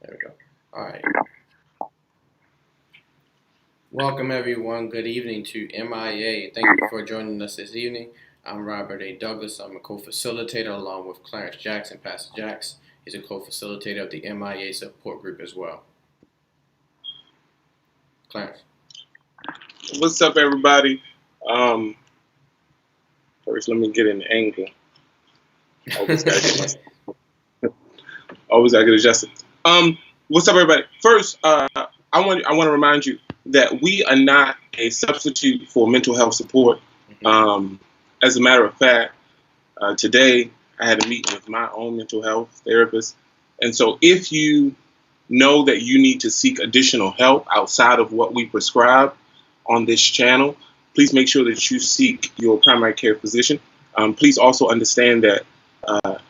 There we go. All right. Welcome, everyone. Good evening to M.I.A. Thank you for joining us this evening. I'm Robert A. Douglas. I'm a co-facilitator along with Clarence Jackson. Pastor Jax is a co-facilitator of the M.I.A. support group as well. Clarence. What's up, everybody? First, let me get an angle. Always gotta get adjusted. What's up, everybody? First, I want to remind you that we are not a substitute for mental health support. As a matter of fact, today I had a meeting with my own mental health therapist, and so if you know that you need to seek additional help outside of what we prescribe on this channel, please make sure that you seek your primary care physician. Please also understand that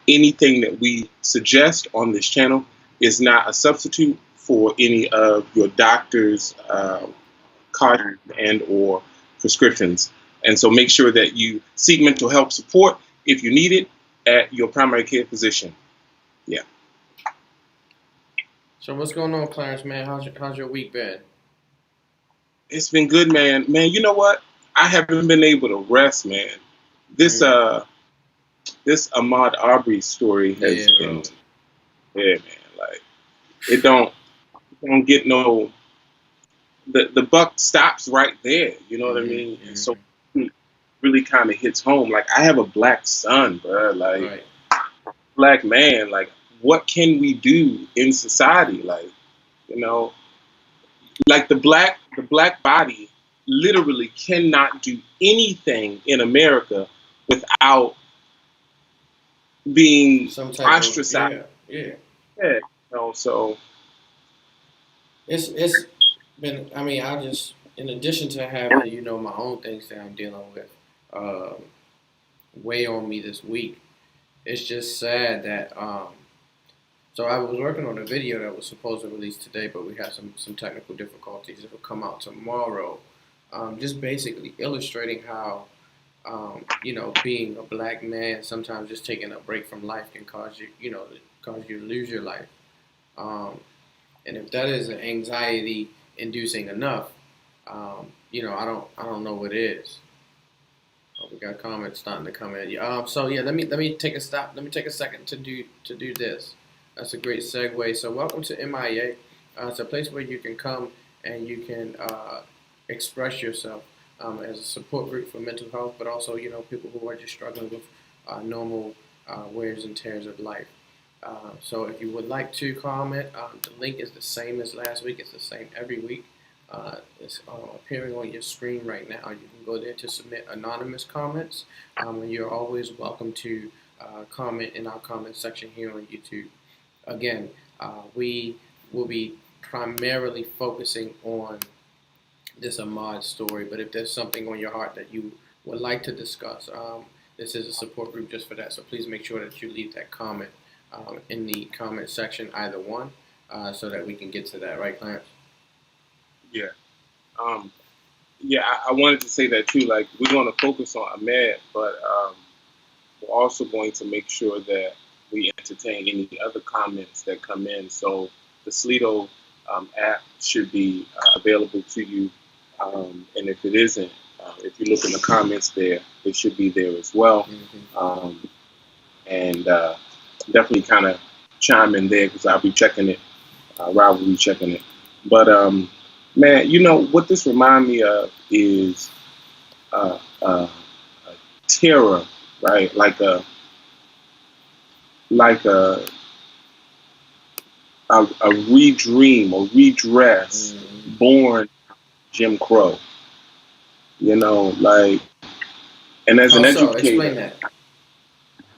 anything that we suggest on this channel is not a substitute for any of your doctor's card and or prescriptions. And so make sure that you seek mental health support if you need it at your primary care physician. Yeah. So what's going on, Clarence, man? How's your week been? It's been good, man. Man, you know what? I haven't been able to rest, man. This Ahmaud Arbery story has been, man. Like, it don't get no. The buck stops right there. You know what I mean? And so it really kind of hits home. Like, I have a black son, bro. Like, black man. Like, what can we do in society? Like, you know, like the black body literally cannot do anything in America without being ostracized. Yeah. You know, so it's been. I mean, I just, in addition to having my own things that I'm dealing with, weigh on me this week. It's just sad that So I was working on a video that was supposed to release today, but we had some technical difficulties. It will come out tomorrow. Just basically illustrating how, being a black man, sometimes just taking a break from life can cause you to lose your life. And if that isn't anxiety inducing enough, I don't know what is. Oh, we got comments starting to come in. Let me take a stop. Let me take a second to do this. That's a great segue. So welcome to M.I.A. It's a place where you can come and you can express yourself as a support group for mental health, but also, people who are just struggling with normal wears and tears of life. So if you would like to comment, the link is the same as last week. It's the same every week. It's appearing on your screen right now. You can go there to submit anonymous comments, and you're always welcome to comment in our comment section here on YouTube. Again, we will be primarily focusing on this Ahmaud story, but if there's something on your heart that you would like to discuss, this is a support group just for that, so please make sure that you leave that comment in the comment section, either one, so that we can get to that, right, Clarence? Yeah. I wanted to say that too. Like, we're going to focus on Ahmaud, but we're also going to make sure that we entertain any other comments that come in. So the Slido app should be available to you. And if it isn't, if you look in the comments there, it should be there as well. And definitely kind of chime in there because I'll be checking it. Rob will be checking it. But, man, what this reminds me of is terror, right? Like a redream or redress born Jim Crow. And as an educator, explain that.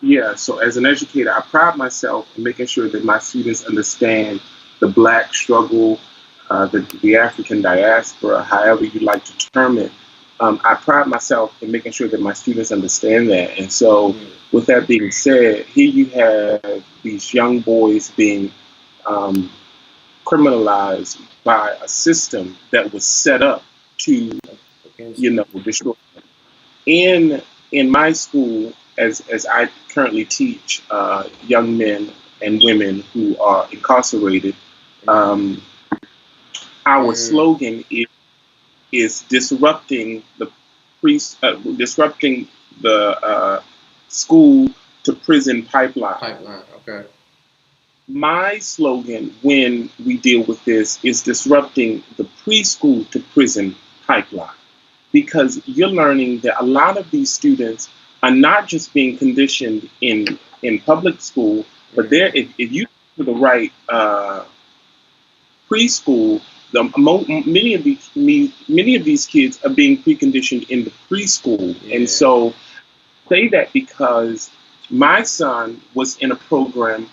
Yeah, so as an educator, I pride myself in making sure that my students understand the black struggle, the African diaspora, however you like to term it. I pride myself in making sure that my students understand that. And so with that being said, here you have these young boys being criminalized by a system that was set up to, destroy them. In my school, as I currently teach young men and women who are incarcerated, Um, our Mm, slogan is disrupting the school to prison pipeline. pipeline. Okay. My slogan when we deal with this is disrupting the preschool to prison pipeline, because you're learning that a lot of these students are not just being conditioned in public school, but Mm, if you go to the right preschool, many of these kids are being preconditioned in the preschool, and yeah. so say that because my son was in a program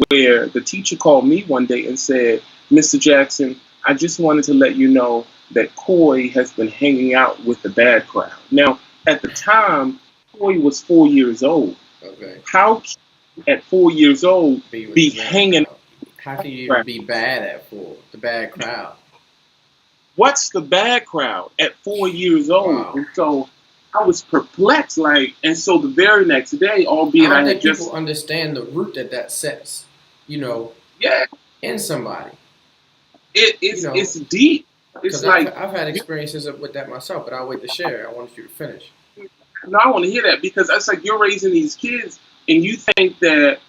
where the teacher called me one day and said, "Mr. Jackson, I just wanted to let you know that Coy has been hanging out with the bad crowd." Now, at the time, Coy was 4 years old. Okay. How can you, at 4 years old, Be with the be bad hanging crowd. How can you out? even be bad at four? The bad crowd. What's the bad crowd at 4 years old? Wow. And so I was perplexed, like, and so the very next day, I albeit I don't had think people just, understand the root that sets, you know, yeah, in somebody. You know, it's deep. because It's like, I've had you experiences with that myself, but I'll wait to share. I wanted you to finish. know, I want to hear that because it's like you're raising these kids and you think that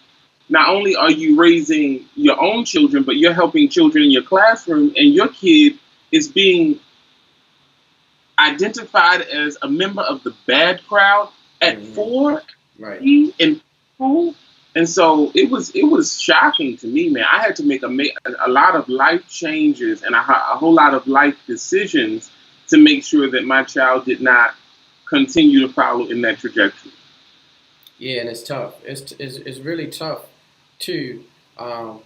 not only are you raising your own children, but you're helping children in your classroom, and your kid is being identified as a member of the bad crowd at Hmm. 4 Right. in school. And so it was shocking to me, man. I had to make a lot of life changes and a whole lot of life decisions to make sure that my child did not continue to follow in that trajectory. Yeah, and it's tough. It's really tough too.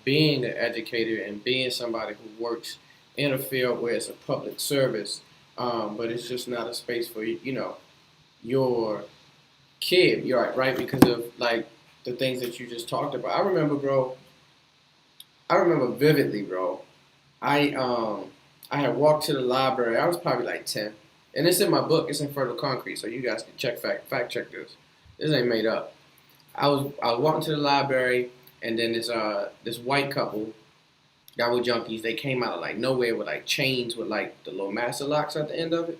Being an educator and being somebody who works in a field where it's a public service, but it's just not a space for your kid. You're right because of like the things that you just talked about. I remember, bro. I remember vividly, bro. I um I had walked to the library. I was probably like 10, and it's in my book. It's in Fertile Concrete, so you guys can fact check this. This ain't made up. I was walking to the library, and then this white couple got with junkies. They came out of like nowhere with like chains with like the little master locks at the end of it,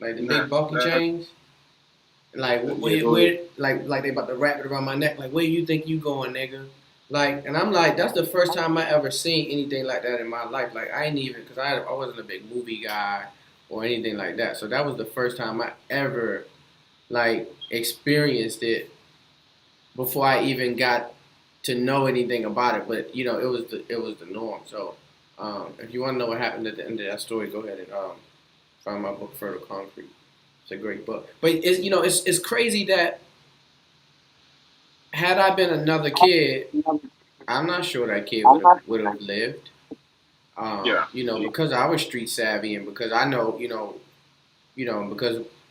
like the Nah, big bulky chains. Like yeah, go ahead. where like they about to wrap it around my neck. Like where you think you going, nigga? Like, and I'm like, that's the first time I ever seen anything like that in my life. Like I ain't even because I wasn't a big movie guy or anything like that. So that was the first time I ever like experienced it before I even got to know anything about it. But it was the norm. So if you want to know what happened at the end of that story, go ahead and find my book Fertile Concrete. It's a great book. But it's crazy that had I been another kid, I'm not sure that kid would have lived. Yeah. Because I was street savvy and because I know,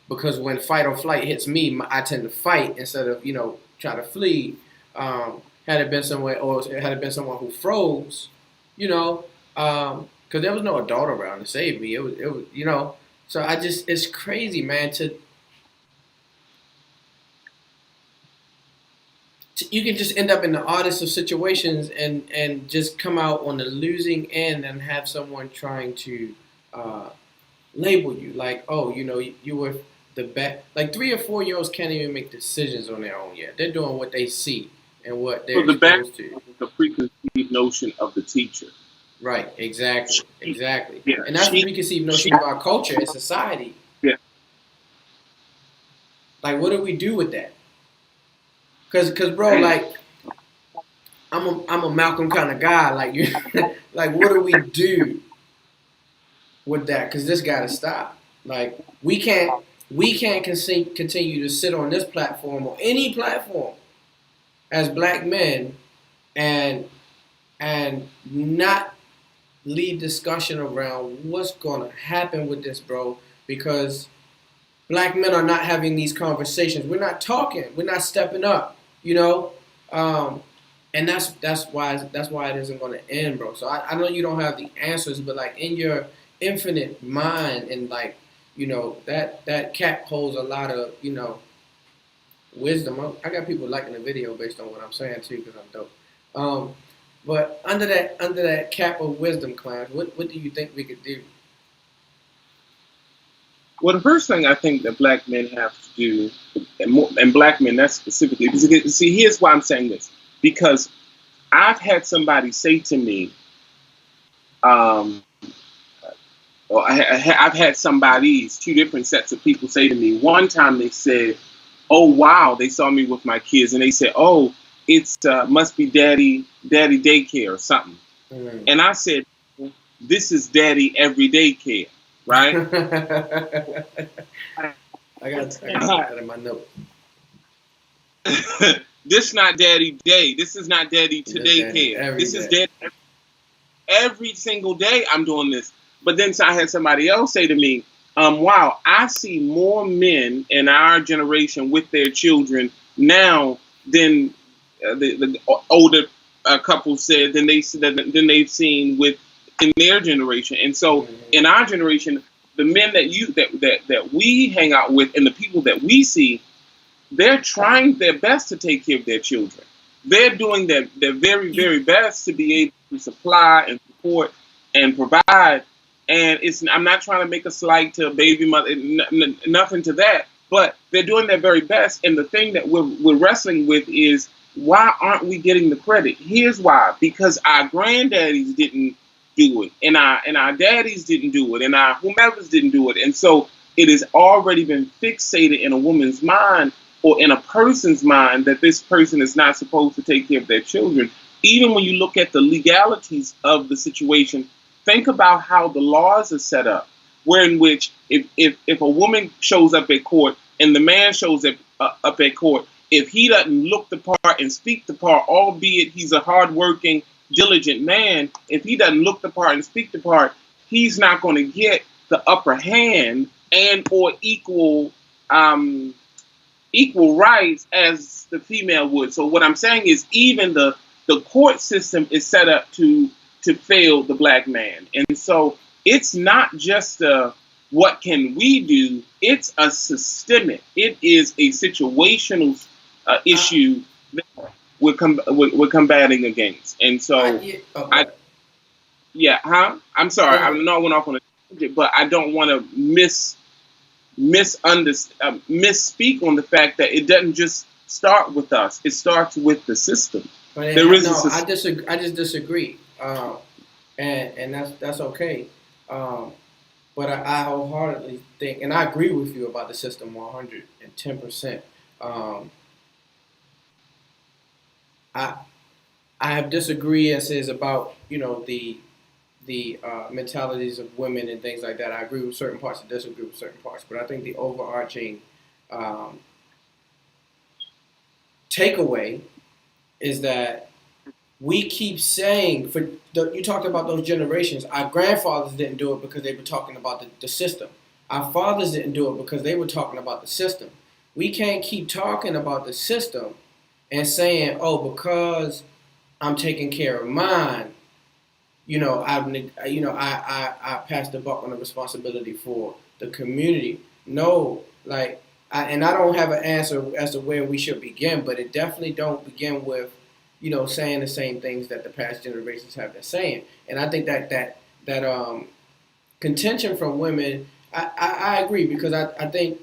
because when fight or flight hits me, I tend to fight instead of try to flee. Had it been somewhere, or had it been someone who froze, because there was no adult around to save me. It was. So it's crazy, man. You can just end up in the oddest of situations and just come out on the losing end and have someone trying to uh, label you like, oh, you were the best. Like 3 or 4 year olds can't even make decisions on their own yet. They're doing what they see and what they're So the bad exposed to. is the preconceived notion of the teacher. Right, exactly, She, exactly. yeah, And that's the preconceived notion of our culture and society. yeah, Like, what do we do with that? Cause, bro, man. like, I'm a Malcolm kind of guy. Like, you, like, what do we do with that? Because this got to stop. Like we can't continue to sit on this platform or any platform as black men and not lead discussion around what's going to happen with this, bro. Because black men are not having these conversations. We're not talking. We're not stepping up. You know, um, and that's why it isn't going to end, bro. So I know you don't have the answers, but like in your infinite mind and like that cat holds a lot of wisdom. I got people liking the video based on what I'm saying too because I'm dope. Um, But under that cap of wisdom class, what do you think we could do? Well, the first thing I think that black men have to do, and black men that's specifically, because see, here's why I'm saying this. Because I've had somebody say to me, um, or I've had somebody's two different sets of people say to me. One time they said, "Oh wow," they saw me with my kids, and they said, "Oh, it's must be daddy daycare or something." Mm. And I said, "This is daddy everyday care, right?" I got to put that in my notes. This not daddy day. This is not daddy That today daddy care. every This is day. daddy every single day. I'm doing this. But then so I had somebody else say to me, wow, I see more men in our generation with their children now than the older couple said than they've seen with in their generation. And so Mm-hmm. in our generation, the men that we hang out with and the people that we see, they're trying their best to take care of their children. They're doing their very, very best to be able to supply and support and provide. And I'm not trying to make a slight to a baby mother, nothing to that. But they're doing their very best. And the thing that we're wrestling with is why aren't we getting the credit? Here's why: because our granddaddies didn't do it, and our daddies didn't do it, and our whomevers didn't do it, and so it has already been fixated in a woman's mind or in a person's mind that this person is not supposed to take care of their children. Even when you look at the legalities of the situation, think about how the laws are set up, where in which if a woman shows up at court and the man shows up at court, if he doesn't look the part and speak the part, albeit he's a hardworking, diligent man, if he doesn't look the part and speak the part, he's not going to get the upper hand and or equal rights as the female would. So what I'm saying is even the court system is set up to fail the black man. And so it's not just a what can we do, it's a systemic, it is a situational issue that we're combating against. And so Yeah, oh, I yeah, huh? I'm sorry, go I ahead. know I went off on a tangent, but I don't want to misspeak on the fact that it doesn't just start with us. It starts with the system. But There is a no, I system. disagree. I just disagree, and that's okay. Um, but I wholeheartedly think, and I agree with you about the system 110%. Um, I I have disagreements about the mentalities of women and things like that. I agree with certain parts and disagree with certain parts, but I think the overarching um, takeaway is that we keep saying you talked about those generations. Our grandfathers didn't do it because they were talking about the system. Our fathers didn't do it because they were talking about the system. We can't keep talking about the system and saying, "Oh, because I'm taking care of mine, I pass the buck on the responsibility for the community." No, like, and I don't have an answer as to where we should begin, but it definitely don't begin with, saying the same things that the past generations have been saying. And I think that contention from women, I agree because I think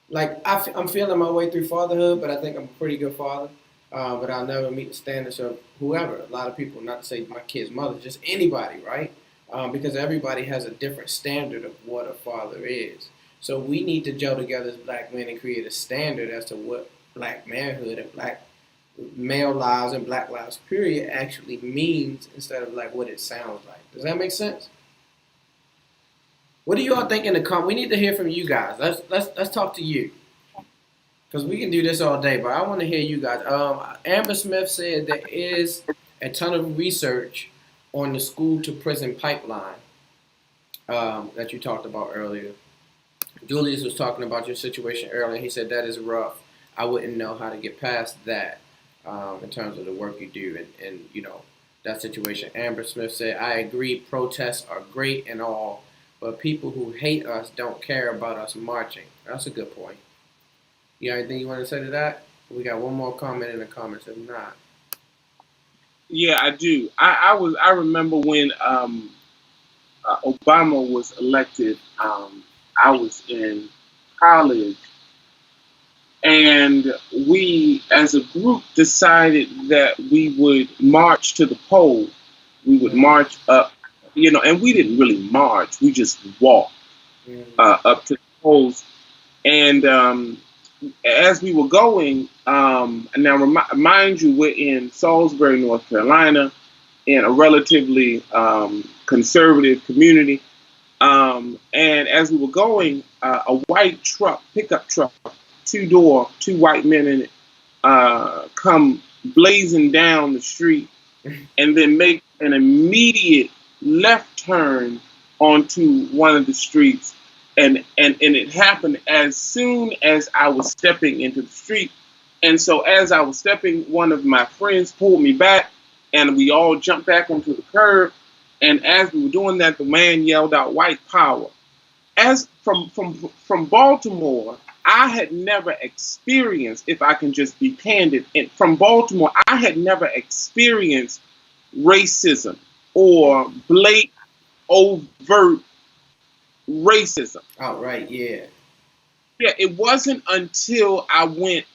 like I'm feeling my way through fatherhood, but I think I'm a pretty good father. But I'll never meet the standards of whoever. A lot of people, not to say my kid's mother, just anybody, right? Because everybody has a different standard of what a father is. So we need to gel together as black men and create a standard as to what black manhood and black male lives and black lives, period, actually means instead of like what it sounds like. Does that make sense? What do you all think in the We need to hear from you guys. Let's talk to you. Because we can do this all day, but I want to hear you guys. Amber Smith said there is a ton of research on the school to prison pipeline that you talked about earlier. Julius was talking about your situation earlier. He said that is rough. I wouldn't know how to get past that in terms of the work you do and that situation. Amber Smith said, I agree, protests are great and all, but people who hate us don't care about us marching. That's a good point. You got anything you want to say to that? We got one more comment in the comments. If not, Yeah, I do. I remember when Obama was elected. I was in college, and we, as a group, decided that we would march to the polls. We would Mm, march up, and we didn't really march. We just walked mm, up to the polls. And as we were going, now mind you, we're in Salisbury, North Carolina, in a relatively conservative community. And as we were going, a white truck, pickup truck, two door, two white men in it, come blazing down the street and then make an immediate left turn onto one of the streets. And it happened as soon as I was stepping into the street. And so as I was stepping, one of my friends pulled me back and we all jumped back onto the curb. And as we were doing that, the man yelled out white power. As from Baltimore, I had never experienced, if I can just be candid, from Baltimore, I had never experienced racism or blatant, overt racism. outright, yeah. Yeah, it wasn't until I went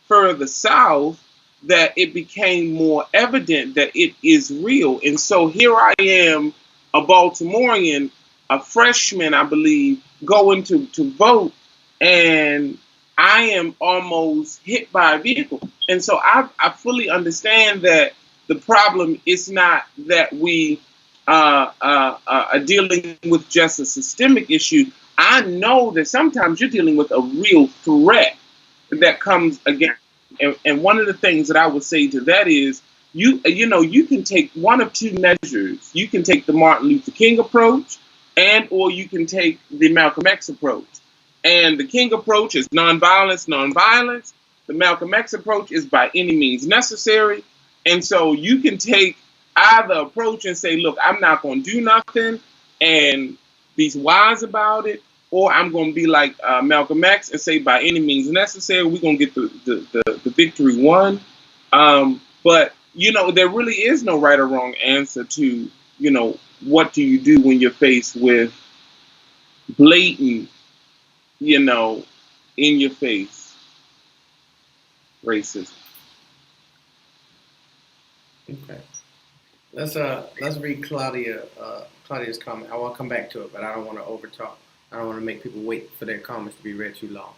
further south that it became more evident that it is real. And so here I am, a Baltimorean, a freshman, I believe, going to vote, and I am almost hit by a vehicle. And so I fully understand that the problem is not that we are dealing with just a systemic issue. I know that sometimes you're dealing with a real threat that comes against. And one of the things that I would say to that is, you can take one of two measures. You can take the Martin Luther King approach, and or you can take the Malcolm X approach. And the King approach is nonviolence, nonviolence. The Malcolm X approach is by any means necessary. And so you can take either approach and say, look, I'm not going to do nothing and be wise about it, or I'm going to be like Malcolm X and say, by any means necessary, we're going to get the victory won. But, there really is no right or wrong answer to, what do you do when you're faced with blatant, in your face racism. Okay. Let's read Claudia's comment. I want to come back to it, but I don't want to overtalk. I don't want to make people wait for their comments to be read too long.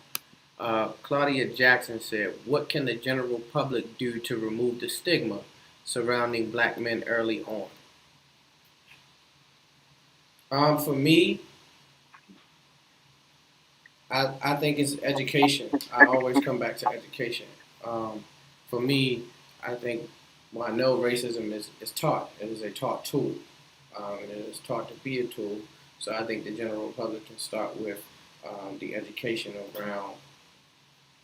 Claudia Jackson said, "What can the general public do to remove the stigma surrounding black men early on?" For me, I think it's education. I always come back to education. For me, I think, well, I know racism is taught. It is a taught tool. And it is taught to be a tool. So I think the general public can start with the education around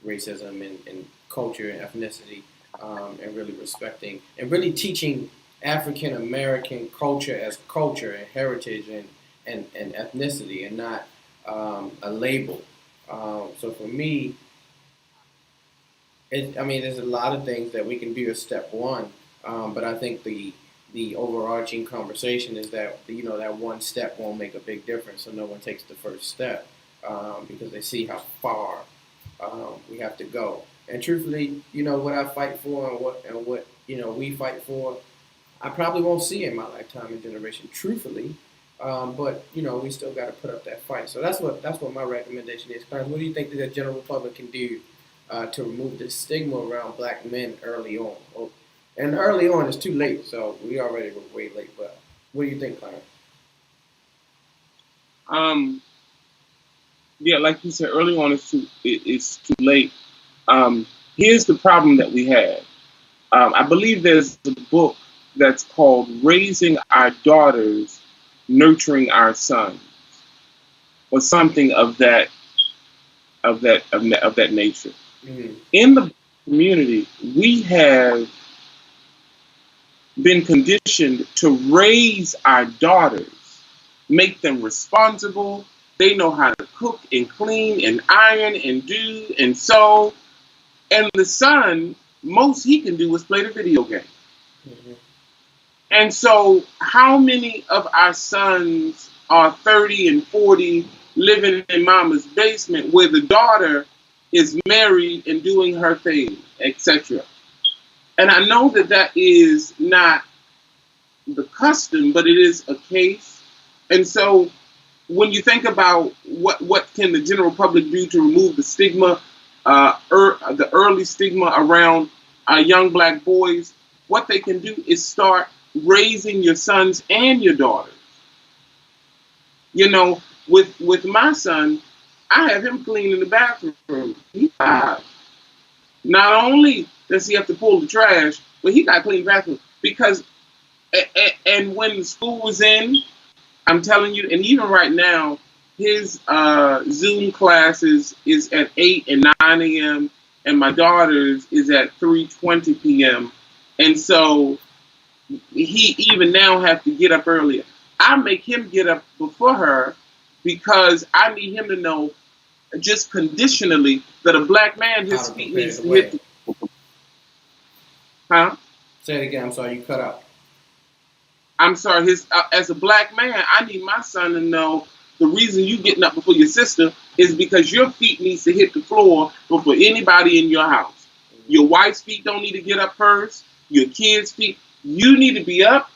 racism and culture and ethnicity, and really respecting and really teaching African American culture as culture and heritage and ethnicity, and not a label. So for me, I mean, there's a lot of things that we can do as step one, but I think the overarching conversation is that that one step won't make a big difference, so no one takes the first step, because they see how far we have to go. And truthfully, what I fight for and what we fight for, I probably won't see in my lifetime and generation. Truthfully, but we still got to put up that fight. So that's what my recommendation is. Clarence, what do you think that the general public can do to remove the stigma around black men early on? Well, and early on is too late, so we already were way late. But what do you think, Clarence? Um, yeah, like you said, early on it's too late. Here's the problem that we have. I believe there's a book that's called "Raising Our Daughters, Nurturing Our Sons," or something of that nature. Mm-hmm. In the community, we have been conditioned to raise our daughters, make them responsible. They know how to cook and clean and iron and do and sew. And the son, most he can do is play the video game. Mm-hmm. And so, how many of our sons are 30 and 40 living in mama's basement where the daughter is married and doing her thing, etc.? And I know that that is not the custom, but it is a case. And so, when you think about what can the general public do to remove the stigma, the early stigma around young black boys, what they can do is start raising your sons and your daughters. You know, with my son, I have him cleaning the bathroom. He's 5. Not only does he have to pull the trash, but he got to clean the bathroom because. And when the school was in, I'm telling you, and even right now, his Zoom classes is at 8 and 9 a.m. and my daughter's is at 3:20 p.m. And so he even now has to get up earlier. I make him get up before her because I need him to know just conditionally that a black man, his feet needs to hit the, huh? Say it again. I'm sorry, you cut out. I'm sorry, his as a black man, I need my son to know the reason you getting up before your sister is because your feet needs to hit the floor before anybody in your house. Your wife's feet don't need to get up first. Your kids' feet, you need to be up,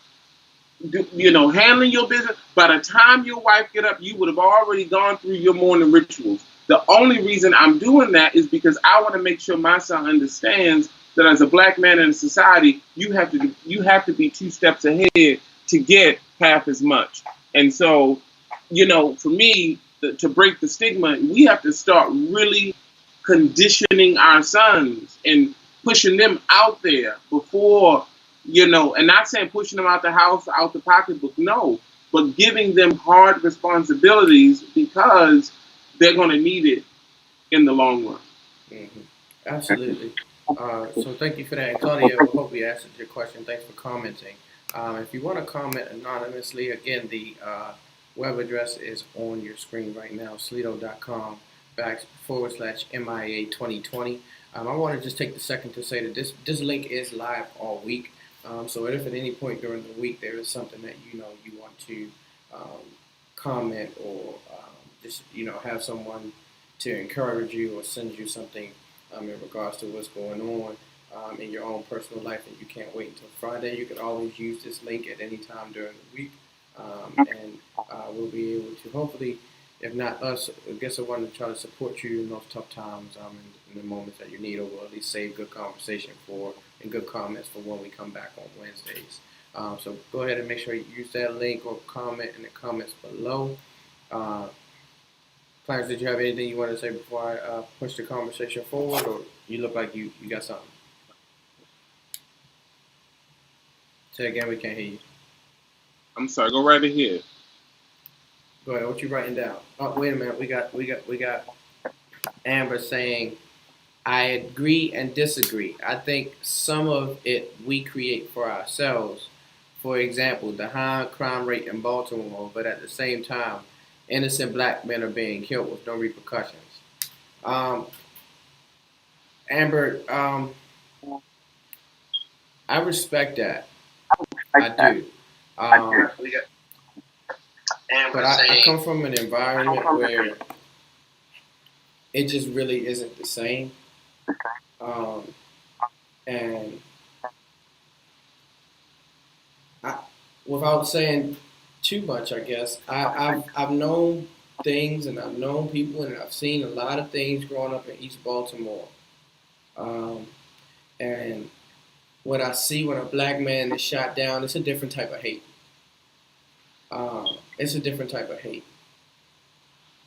handling your business. By the time your wife get up, you would have already gone through your morning rituals. The only reason I'm doing that is because I want to make sure my son understands that as a black man in society, you have to be 2 steps ahead to get half as much. And so, for me, to break the stigma, we have to start really conditioning our sons and pushing them out there before, and not saying pushing them out the house, out the pocketbook, no, but giving them hard responsibilities because they're going to need it in the long run. Mm-hmm. Absolutely. So thank you for that, Antonio. I hope we answered your question. Thanks for commenting. If you want to comment anonymously, again, the web address is on your screen right now, slido.com/MIA 2020. I want to just take the second to say that this link is live all week. So if at any point during the week there is something that you want to um, comment or just have someone to encourage you or send you something in regards to what's going on in your own personal life, and you can't wait until Friday, you can always use this link at any time during the week, and we'll be able to hopefully, if not us, get someone to try to support you in those tough times, in the moments that you need, or will at least save good conversation for and good comments for when we come back on Wednesdays. So go ahead and make sure you use that link or comment in the comments below. Clarence, did you have anything you want to say before I push the conversation forward, or you look like you got something? Say again, we can't hear you. I'm sorry, go right ahead. Go ahead. What you writing down? Oh, wait a minute. We got Amber saying, I agree and disagree. I think some of it we create for ourselves. For example, the high crime rate in Baltimore, but at the same time, innocent black men are being killed with no repercussions. Um, Amber, I respect that. I do. But I come from an environment where it just really isn't the same. And without saying too much, I guess, I've known things and I've known people and I've seen a lot of things growing up in East Baltimore. And what I see when a black man is shot down, it's a different type of hate. It's a different type of hate.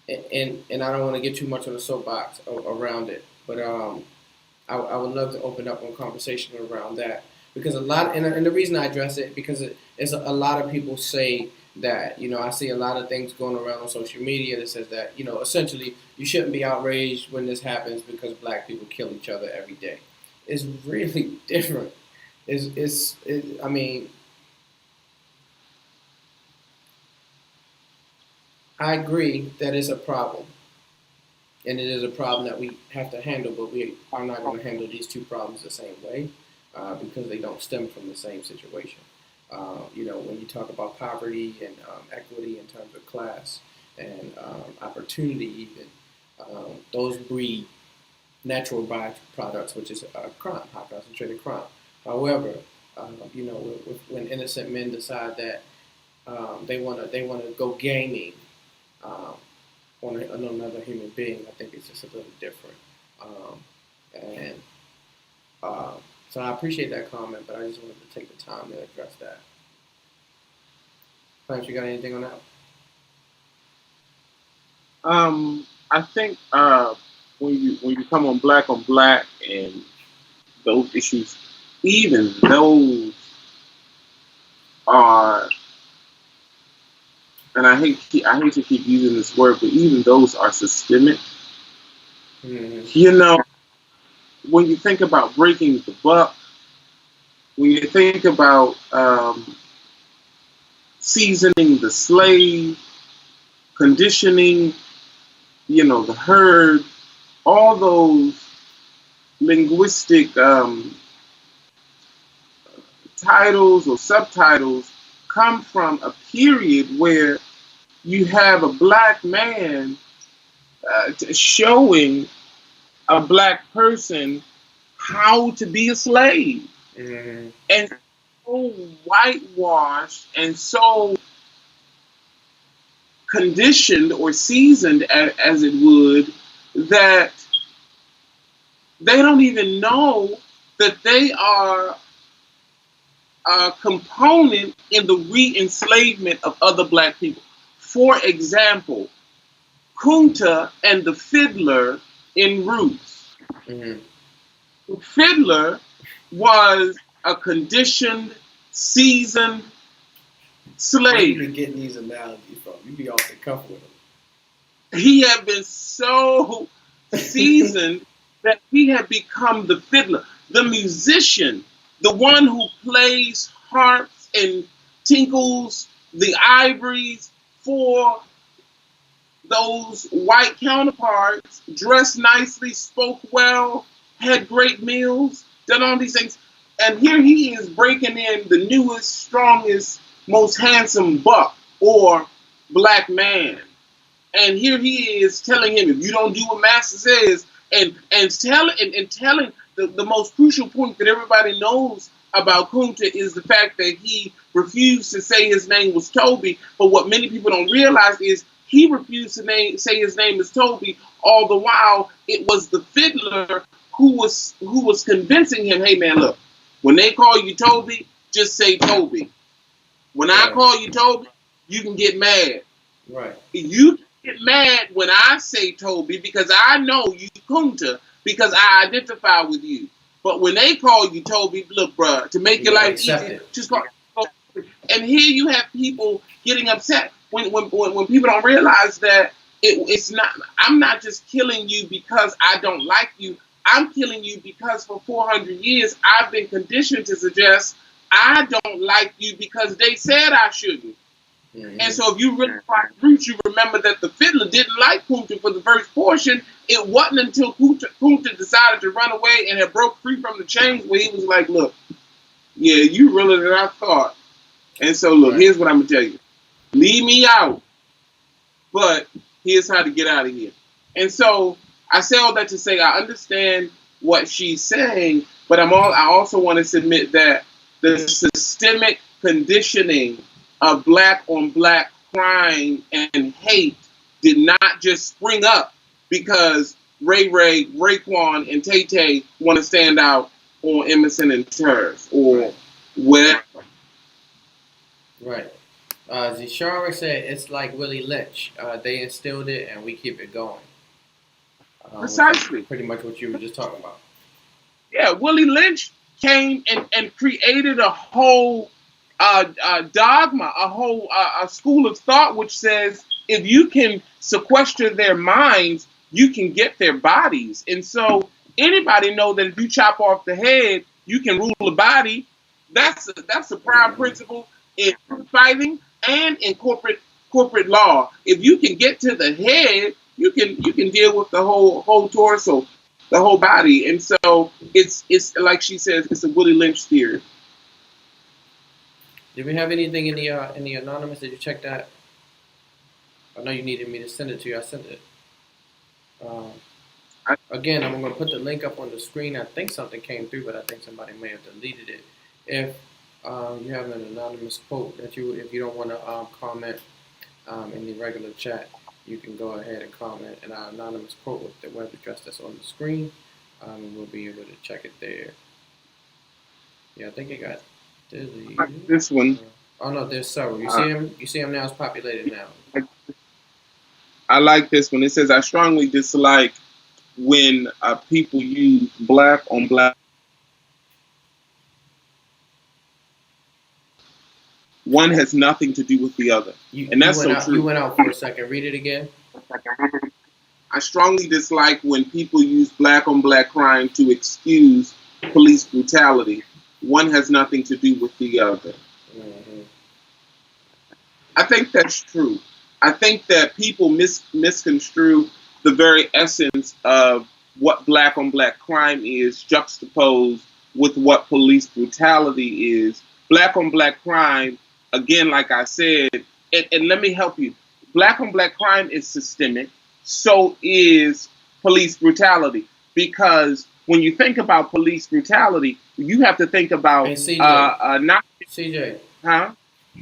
And I don't want to get too much on the soapbox around it, but I would love to open up a conversation around that because and the reason I address it because it's a lot of people say that I see a lot of things going around on social media that says that essentially you shouldn't be outraged when this happens because black people kill each other every day. It's really different. I mean, I agree that it's a problem. And it is a problem that we have to handle, but we are not going to handle these two problems the same way because they don't stem from the same situation. When you talk about poverty and equity in terms of class and opportunity, even those breed natural byproducts, which is crime, high concentrated crime. However, when innocent men decide that they wanna go gaming um, on another human being, I think it's just a little different. And so I appreciate that comment, but I just wanted to take the time to address that. Clarence, you got anything on that? I think when you come on black and those issues, even those are, and I hate to keep using this word, but even those are systemic. Mm-hmm. You know, when you think about breaking the buck, when you think about seasoning the slave, conditioning, the herd, all those linguistic titles or subtitles come from a period where you have a black man showing a black person how to be a slave. Mm-hmm. And so whitewashed and so conditioned or seasoned, as it would, that they don't even know that they are a component in the re-enslavement of other black people. For example, Kunta and the fiddler in Roots. Mm-hmm. The fiddler was a conditioned, seasoned Where you slave. been getting these analogies from? You be off the cuff with them. He had been so seasoned that he had become the fiddler, the musician, the one who plays harps and tinkles the ivories for those white counterparts, dressed nicely, spoke well, had great meals, done all these things. And here he is breaking in the newest, strongest, most handsome buck or black man. And here he is telling him, if you don't do what Master says, and telling the most crucial point that everybody knows about Kunta is the fact that he refused to say his name was Toby. But what many people don't realize is he refused to say his name is Toby, all the while it was the fiddler who was convincing him, hey man, look, when they call you Toby, just say Toby. When I call you Toby, you can get mad. Right. You get mad when I say Toby because I know you Kunta because I identify with you. But when they call you Toby, look, bruh, to make your life easy, just call Toby. And here you have people getting upset when people don't realize that it's not. I'm not just killing you because I don't like you. I'm killing you because for 400 years I've been conditioned to suggest I don't like you because they said I shouldn't. Mm-hmm. And so if you really watch Roots, you remember that the fiddler didn't like Kunta for the first portion. It wasn't until Kunta decided to run away and had broke free from the chains where he was like, look, yeah, you realer than I thought. And so look, here's what I'm going to tell you. Leave me out, but here's how to get out of here. And so I say all that to say I understand what she's saying, but I also want to submit that the systemic conditioning of black on black crime and hate did not just spring up because Ray, Raekwon, and Tay Tay want to stand out on Emerson and Terrace or whatever. Right. Zishara said it's like Willie Lynch. They instilled it and we keep it going. Precisely. Pretty much what you were just talking about. Yeah, Willie Lynch came and created a whole dogma, a whole a school of thought which says if you can sequester their minds, you can get their bodies. And so anybody know that if you chop off the head, you can rule the body. That's a prime principle in fighting and in corporate law. If you can get to the head, you can deal with the whole torso, the whole body. And so it's like she says, it's a Willie Lynch theory. Did we have anything in the anonymous? Did you check that? I know you needed me to send it to you. I sent it. Um, I, Again, I'm going to put the link up on the screen. I think something came through, but I think somebody may have deleted it. If you have an anonymous quote that if you don't want to comment in the regular chat, you can go ahead and comment an anonymous quote with the web address that's on the screen, and we'll be able to check it there. Yeah, I think it got deleted. this one. Oh no, there's several. You Uh, see him? You see him now? It's populated now. I like this one. It says, I strongly dislike when people use black on black. One has nothing to do with the other. And You that's went so out. You true. went out for a second. Read it again. I strongly dislike when people use black on black crime to excuse police brutality. One has nothing to do with the other. Mm-hmm. I think that's true. I think that people misconstrue the very essence of what black on black crime is juxtaposed with what police brutality is. Black on black crime, again, like I said, and let me help you. Black on black crime is systemic. So is police brutality. Because when you think about police brutality, you have to think Hey about CJ, not, CJ, huh?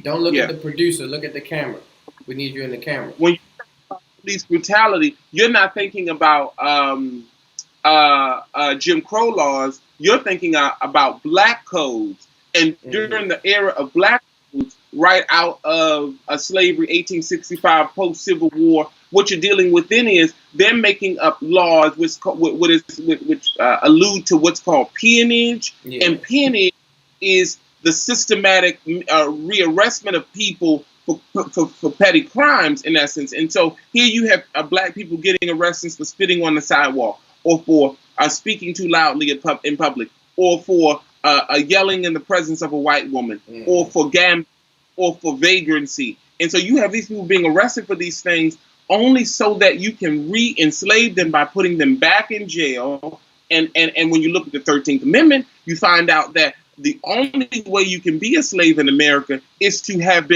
don't look at Yeah. the producer. Look at the camera. We need you in the camera. When police brutality, you're not thinking about Jim Crow laws. You're thinking about black codes. And Mm-hmm. during the era of black codes, right out of slavery, 1865, post Civil War, what you're dealing with then is they're making up laws which allude to what's called peonage. Yeah. And peonage is the systematic rearrestment of people for petty crimes, in essence. And so here you have black people getting arrested for spitting on the sidewalk, or for speaking too loudly in public, or for yelling in the presence of a white woman, or Mm-hmm. for gambling, or for vagrancy. And so you have these people being arrested for these things only so that you can re-enslave them by putting them back in jail. And when you look at the 13th Amendment, you find out that the only way you can be a slave in America is to have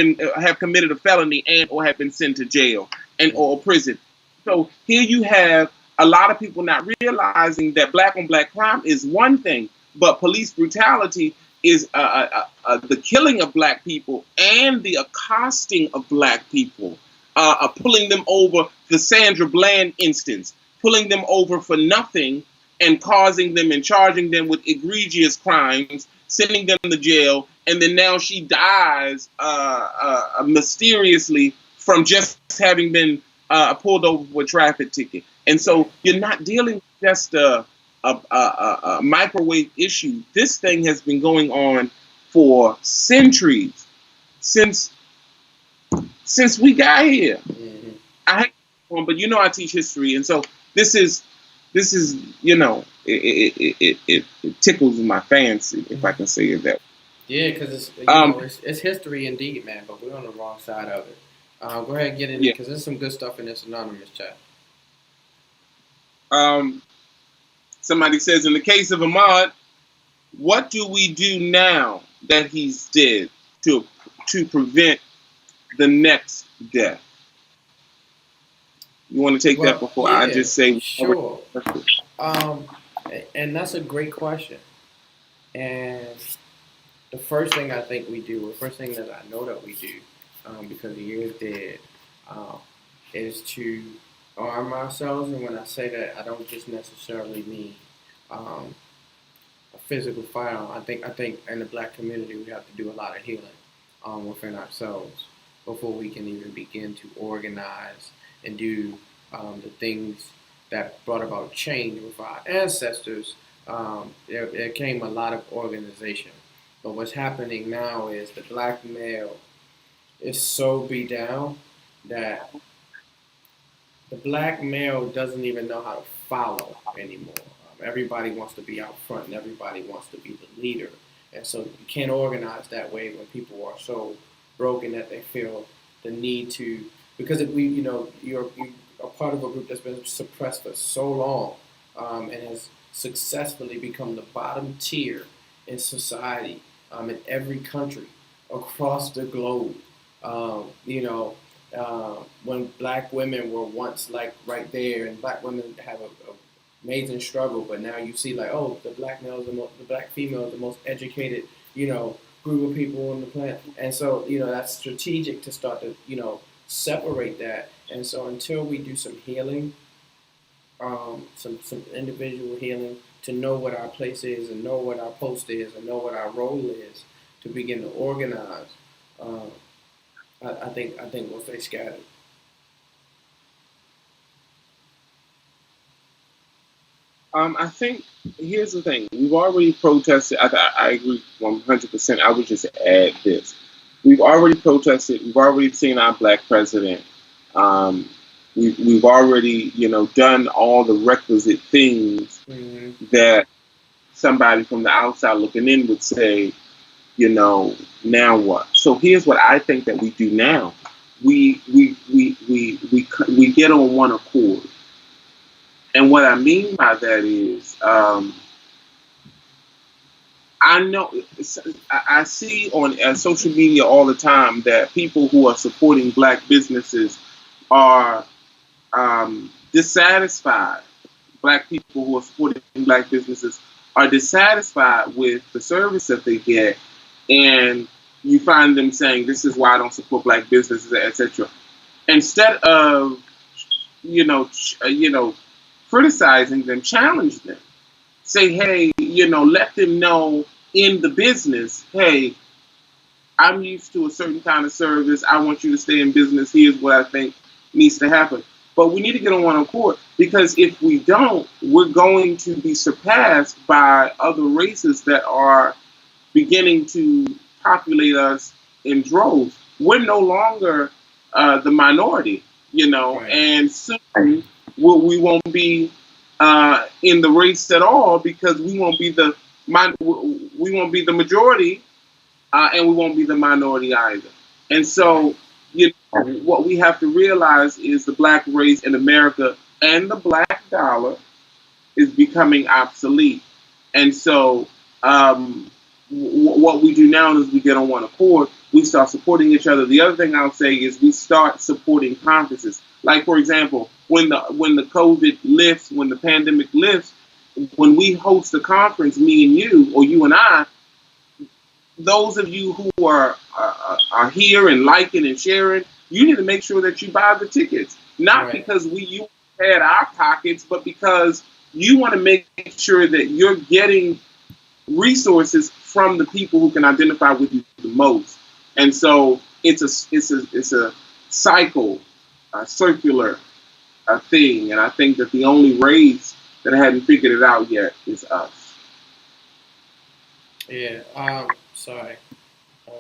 committed a felony and or have been sent to jail and or prison. So here you have a lot of people not realizing that black on black crime is one thing, but police brutality is the killing of black people and the accosting of black people, pulling them over, the Sandra Bland instance, pulling them over for nothing and causing them and charging them with egregious crimes, sending them to jail, and then now she dies mysteriously from just having been pulled over for a traffic ticket. And so you're not dealing with just a microwave issue. This thing has been going on for centuries, since we got here. Mm-hmm. I hate one, but I teach history, and so this is it tickles my fancy, if I can say it that way. Yeah, because it's it's history indeed, man. But we're on the wrong side of it. Go ahead and get in it Yeah. because there's some good stuff in this anonymous chat. Somebody says, in the case of Ahmaud, what do we do now that he's dead to prevent the next death? You want to take that before I just say? Sure. And that's a great question. And the first thing I think we do, the first thing that I know that we do, because he is dead, is to arm ourselves. And when I say that, I don't just necessarily mean a physical firearm. I think in the black community we have to do a lot of healing within ourselves before we can even begin to organize and do the things that brought about change with our ancestors. There came a lot of organization. But what's happening now is the black male is so beat down that the black male doesn't even know how to follow anymore. Everybody wants to be out front and everybody wants to be the leader. And so you can't organize that way when people are so broken that they feel the need to, because if you're a part of a group that's been suppressed for so long and has successfully become the bottom tier in society in every country. across the globe. You know, when black women were once like right there, and black women have a amazing struggle, but now you see like, oh, the black male is the black female is the most educated, group of people on the planet, and so that's strategic to start to separate that, and so until we do some healing, some individual healing to know what our place is and know what our post is and know what our role is to begin to organize. Um, I think we'll stay scattered. I think here's the thing. We've already protested. I agree 100%. I would just add this. We've already protested. We've already seen our black president. Um, we've already, done all the requisite things Mm-hmm. that somebody from the outside looking in would say, now what? So here's what I think that we do now. We get on one accord, and what I mean by that is, I know I see on social media all the time that people who are supporting black businesses are dissatisfied. Black people who are supporting black businesses are dissatisfied with the service that they get, and you find them saying, "This is why I don't support black businesses," etc. Instead of criticizing them, challenge them. Say, hey, let them know in the business, hey, I'm used to a certain kind of service. I want you to stay in business. Here's what I think needs to happen. But we need to get on one accord because if we don't, we're going to be surpassed by other races that are beginning to populate us in droves. We're no longer the minority, Right. and soon we won't be in the race at all because we won't be the majority, and we won't be the minority either. And Right. so, what we have to realize is the black race in America and the black dollar is becoming obsolete. And so, what we do now is we get on one accord. We start supporting each other. The other thing I'll say is we start supporting conferences. Like for example, when the COVID lifts, when the pandemic lifts, when we host a conference, me and you, or you and I, those of you who are here and liking and sharing, you need to make sure that you buy the tickets. Not Right. because you had our pockets, but because you want to make sure that you're getting resources from the people who can identify with you the most. And so it's a cycle, a circular thing. And I think that the only race that hadn't figured it out yet is us. Yeah. Sorry. I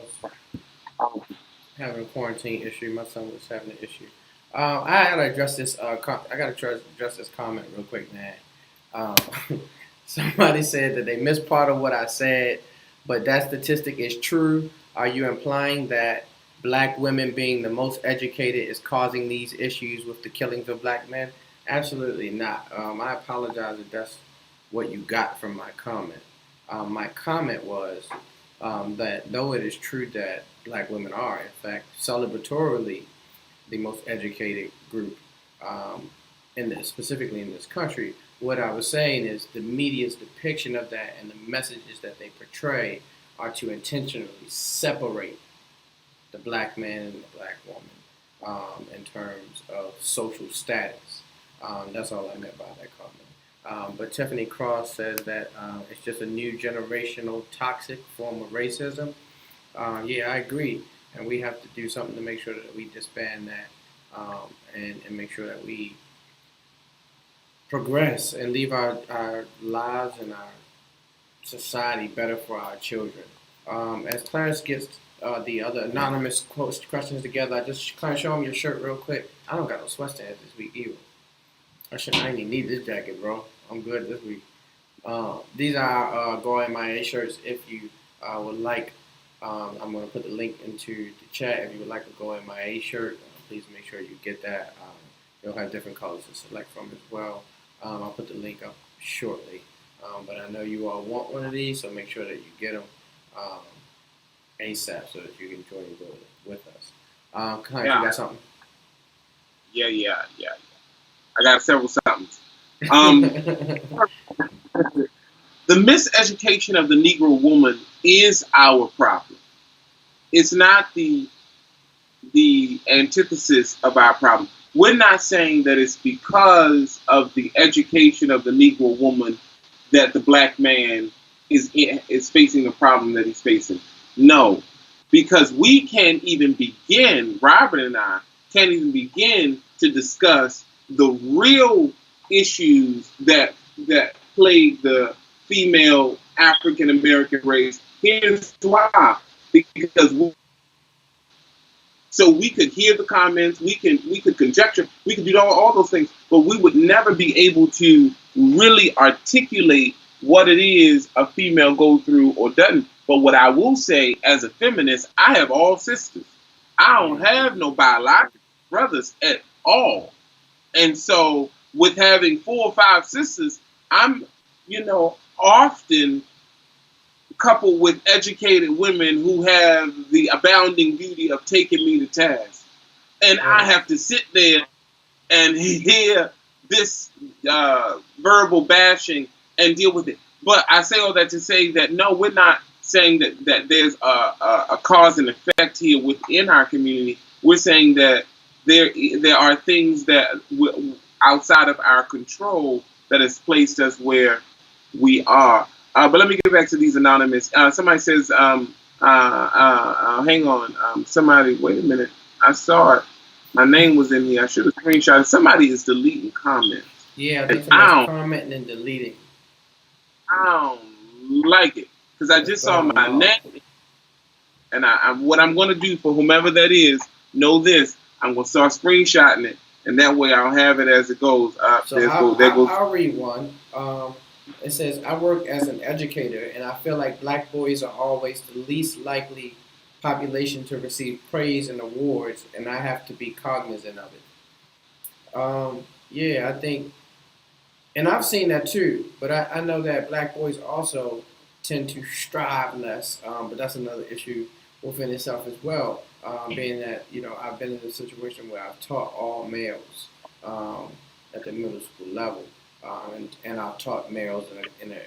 was having a quarantine issue. My son was having an issue. I gotta address this. I gotta address this comment real quick, man. Um, somebody said that they missed part of what I said, but that statistic is true. Are you implying that black women being the most educated is causing these issues with the killings of black men? Absolutely not. I apologize if that's what you got from my comment. My comment was that though it is true that black women are, in fact, celebratorily the most educated group specifically in this country. What I was saying is the media's depiction of that and the messages that they portray are to intentionally separate the black man and the black woman in terms of social status. That's all I meant by that comment. But Tiffany Cross says that it's just a new generational toxic form of racism. Yeah, I agree. And we have to do something to make sure that we disband that and make sure that we progress and leave our lives and our society better for our children. As Clarence gets the other anonymous questions together, I just Clarence, show him your shirt real quick. I don't got no sweatstands this week either. I ain't even need this jacket, bro. I'm good this week. These are Go M.I.A shirts. If you would like, I'm going to put the link into the chat. If you would like a Go M.I.A shirt, please make sure you get that. They'll have different colors to select from as well. I'll put the link up shortly. But I know you all want one of these, so make sure that you get them. Um, ASAP so that you can join with us. Clarence, you Yeah, got something? yeah. I got several somethings. Um, the miseducation of the Negro woman is our problem. It's not the antithesis of our problem. We're not saying that it's because of the education of the Negro woman that the black man is facing the problem that he's facing. No, because we can't even begin. Robert and I can't even begin to discuss the real issues that plague the female African American race. Here's why: because so we could hear the comments, we could conjecture, we could do all those things, but we would never be able to really articulate what it is a female goes through or doesn't. But what I will say as a feminist, I have all sisters. I don't have no biological brothers at all. And so with having 4 or 5 sisters, I'm, often coupled with educated women who have the abounding beauty of taking me to task. And I Right. have to sit there and hear this verbal bashing and deal with it. But I say all that to say that no, we're not saying that there's a cause and effect here within our community. We're saying that there are things that outside of our control that has placed us where we are. But let me get back to these anonymous. Somebody says, hang on. Somebody, wait a minute. I saw it. My name was in here. I should have screenshot it. Somebody is deleting comments. Yeah, I And think somebody's commenting and deleting. I don't like it. Because I That's just saw throwing them my off. name. And what I'm going to do for whomever that is, know this. I'm going to start screenshotting it. And that way I'll have it as it goes. So There goes. I'll read one. It says, I work as an educator, and I feel like black boys are always the least likely population to receive praise and awards, and I have to be cognizant of it. Yeah, I think, and I've seen that too, but I know that black boys also tend to strive less, but that's another issue within itself as well. Being that, I've been in a situation where I've taught all males um, at the middle school level, and I've taught males in an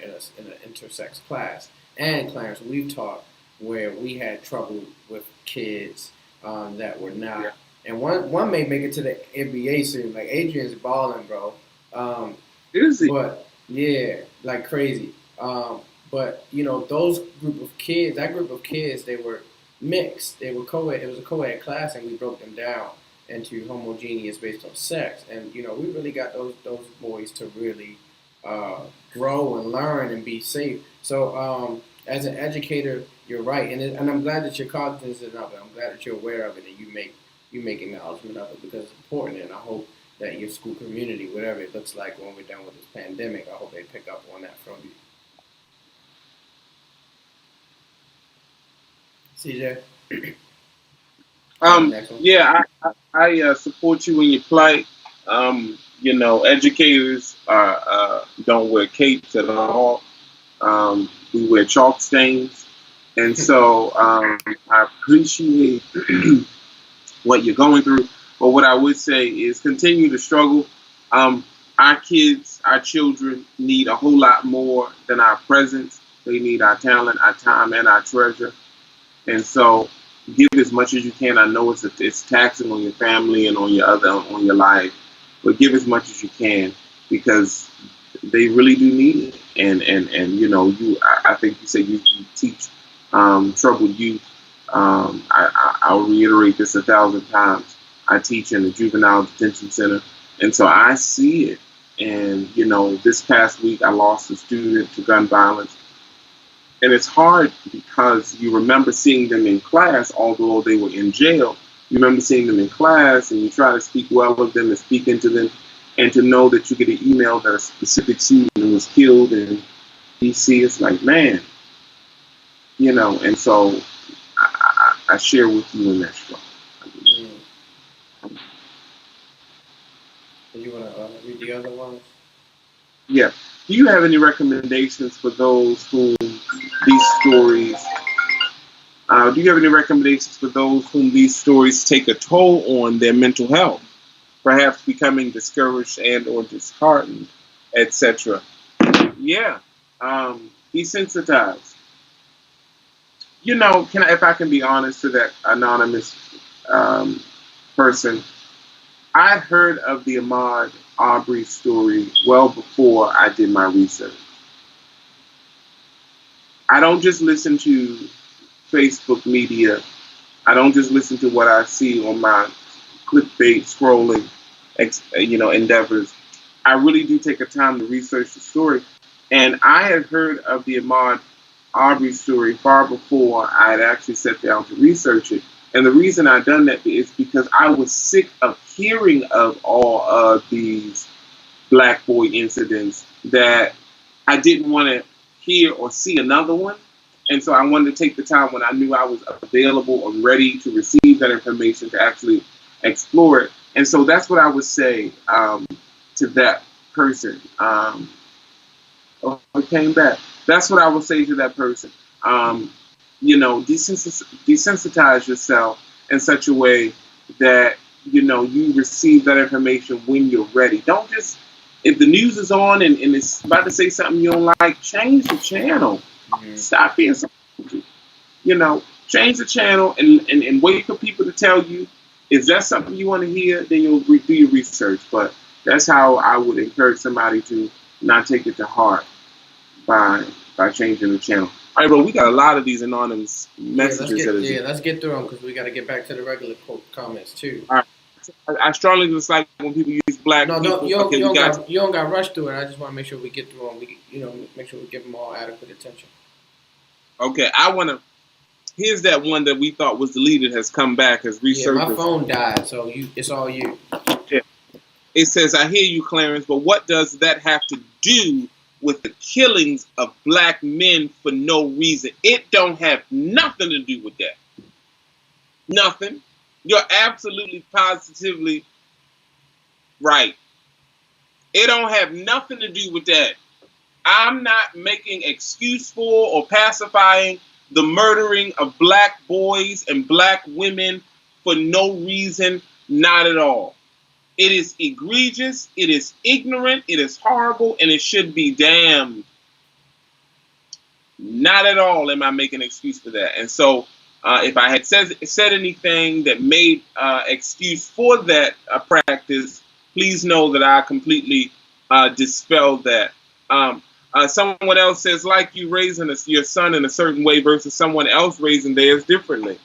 intersex class. And Clarence, we've taught where we had trouble with kids that were Yeah. not. And one may make it to the NBA soon. Like Adrian's balling, bro. Um, Is it? but yeah, like crazy. But those group of kids, that group of kids, they were mixed. They were co-ed. It was a co-ed class, and we broke them down into homogeneous based on sex. And we really got those boys to really grow and learn and be safe. So as an educator, you're right, and I'm glad that you're cognizant of it. I'm glad that you're aware of it, and you make acknowledgement of it because it's important. And I hope that your school community, whatever it looks like when we're done with this pandemic, I hope they pick up on that from you. CJ? Next one. Yeah, I support you in your plight. Educators don't wear capes at all. We wear chalk stains, and so I appreciate what you're going through. But what I would say is continue to struggle. Our kids, our children need a whole lot more than our presence. They need our talent, our time, and our treasure. And so, give as much as you can. I know it's taxing on your family and on your life, but give as much as you can because they really do need it. And I think you said you teach troubled youth. I'll reiterate this 1,000 times. I teach in the juvenile detention center, and so I see it. And this past week I lost a student to gun violence. And it's hard because you remember seeing them in class, although they were in jail. You remember seeing them in class and you try to speak well of them and speak into them. And to know that you get an email that a specific student was killed in DC, it's like, man, and so I share with you in that struggle. Mm. Do you want to read the other ones? Yeah. Do you have any recommendations for those whom these stories Do you have any recommendations for those whom these stories take a toll on their mental health, perhaps becoming discouraged and or disheartened, etc.? Yeah, desensitized. If I can be honest to that anonymous um, person, I heard of the Ahmaud Arbery story well before I did my research. I don't just listen to Facebook media. I don't just listen to what I see on my clickbait scrolling, endeavors. I really do take a time to research the story. And I had heard of the Ahmaud Arbery story far before I had actually sat down to research it. And the reason I done that is because I was sick of hearing of all of these black boy incidents that I didn't want to hear or see another one. And so I wanted to take the time when I knew I was available or ready to receive that information to actually explore it. And so that's what I would say to that person. It came back. That's what I would say to that person. Desensitize yourself in such a way that you receive that information when you're ready. Don't just if the news is on and it's about to say something you don't like, change the channel. Mm-hmm. Stop being so. Change the channel and wait for people to tell you. Is that something you want to hear? Then you'll do your research. But that's how I would encourage somebody to not take it to heart by changing the channel. All right, bro. We got a lot of these anonymous messages. Let's get through them because we got to get back to the regular comments too. All right. I strongly dislike when people use black people. You don't got to rush through it. I just want to make sure we get through them. Make sure we give them all adequate attention. Okay, I want to. Here's that one that we thought was deleted has come back as researchers. Yeah, my phone died, so it's all you. Yeah. It says, "I hear you, Clarence, but what does that have to do with the killings of black men for no reason? It don't have nothing to do with that. Nothing. You're absolutely positively right. It don't have nothing to do with that. I'm not making excuse for or pacifying the murdering of black boys and black women for no reason, not at all. It is egregious, it is ignorant, it is horrible, and it should be damned. Not at all am I making an excuse for that. And so if I had said anything that made excuse for that practice, please know that I completely dispelled that. Someone else says, like you raising your son in a certain way versus someone else raising theirs differently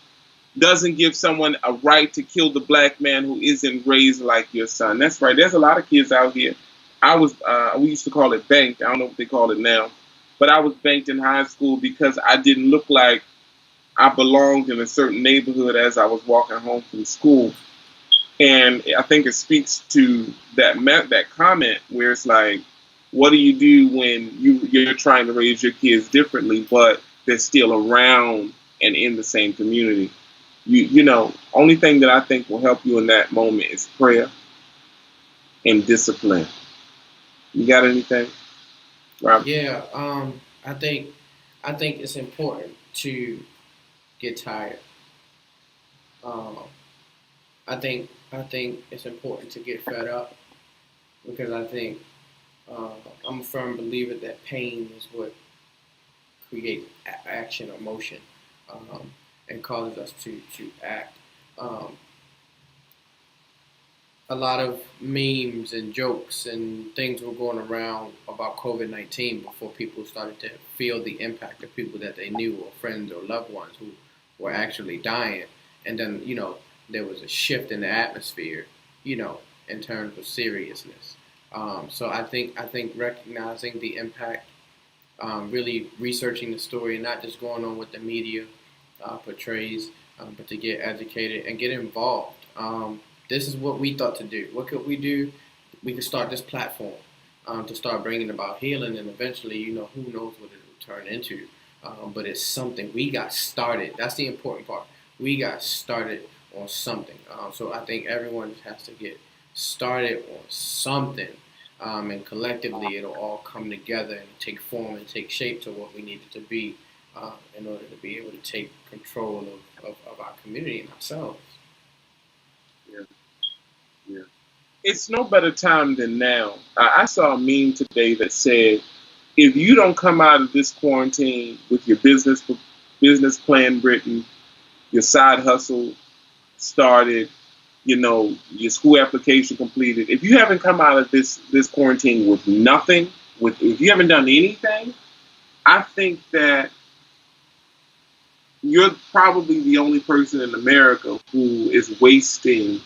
doesn't give someone a right to kill the black man who isn't raised like your son. That's right. There's a lot of kids out here. We used to call it banked. I don't know what they call it now, but I was banked in high school because I didn't look like I belonged in a certain neighborhood as I was walking home from school. And I think it speaks to that comment where it's like, what do you do when you're trying to raise your kids differently, but they're still around and in the same community? Only thing that I think will help you in that moment is prayer and discipline. You got anything, Rob? Yeah, I think it's important to get tired. I think it's important to get fed up because I think I'm a firm believer that pain is what creates action or motion and causes us to act. A lot of memes and jokes and things were going around about COVID-19 before people started to feel the impact of people that they knew or friends or loved ones who were actually dying. And then, there was a shift in the atmosphere, in terms of seriousness. So I think recognizing the impact, really researching the story and not just going on what the media portrays, but to get educated and get involved. This is what we thought to do. What could we do? We could start this platform to start bringing about healing, and eventually, who knows what it will turn into. But it's something we got started. That's the important part. We got started on something. So I think everyone has to get started on something, and collectively it'll all come together and take form and take shape to what we need it to be. in order to be able to take control of our community and ourselves. Yeah, yeah. It's no better time than now. I saw a meme today that said, if you don't come out of this quarantine with your business plan written, your side hustle started, your school application completed. If you haven't come out of this quarantine with nothing, if you haven't done anything, I think that you're probably the only person in America who is wasting